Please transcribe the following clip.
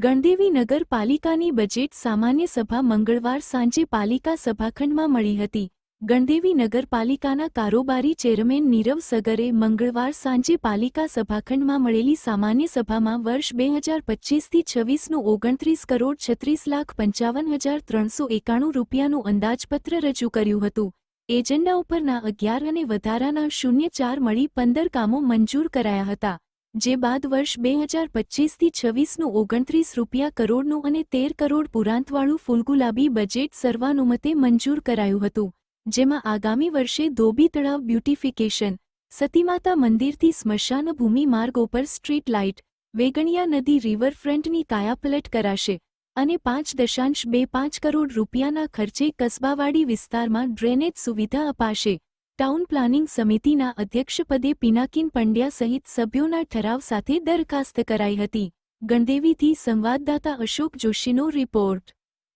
ગણદેવી નગરપાલિકાની બજેટ સામાન્ય સભા મંગળવાર સાંજે પાલિકા સભાખંડમાં મળી હતી. ગણદેવી નગરપાલિકાના કારોબારી ચેરમેન નીરવ સગરે મંગળવાર સાંજે પાલિકા સભાખંડમાં મળેલી સામાન્ય સભામાં વર્ષ 2025થી 26નું 29,36,55,391 રૂપિયાનું અંદાજપત્ર રજૂ કર્યું હતું. એજન્ડા ઉપરના 11 અને વધારાના 04 મળી 15 કામો મંજૂર કરાયા હતા. જે બાદ વર્ષ 2025થી 26નું 29 કરોડનું અને 13 કરોડ પુરાંતવાળું ફૂલગુલાબી બજેટ સર્વાનુમતે મંજૂર કરાયું હતું. જેમાં આગામી વર્ષે ધોબી તળાવ બ્યુટિફિકેશન, સતીમાતા મંદિરથી સ્મશાન ભૂમિ માર્ગો પર સ્ટ્રીટ લાઇટ, વેગણિયા નદી રિવરફ્રન્ટની કાયાપલટ કરાશે અને 5.25 કરોડ રૂપિયાના ખર્ચે કસ્બાવાડી વિસ્તારમાં ડ્રેનેજ સુવિધા અપાશે. ટાઉન પ્લાનિંગ સમિતિના અધ્યક્ષપદે પિનાકિન પંડ્યા સહિત સભ્યોના ઠરાવ સાથે દરખાસ્ત કરાઈ હતી. ગણદેવીથી સંવાદદાતા અશોક જોશીનો રિપોર્ટ.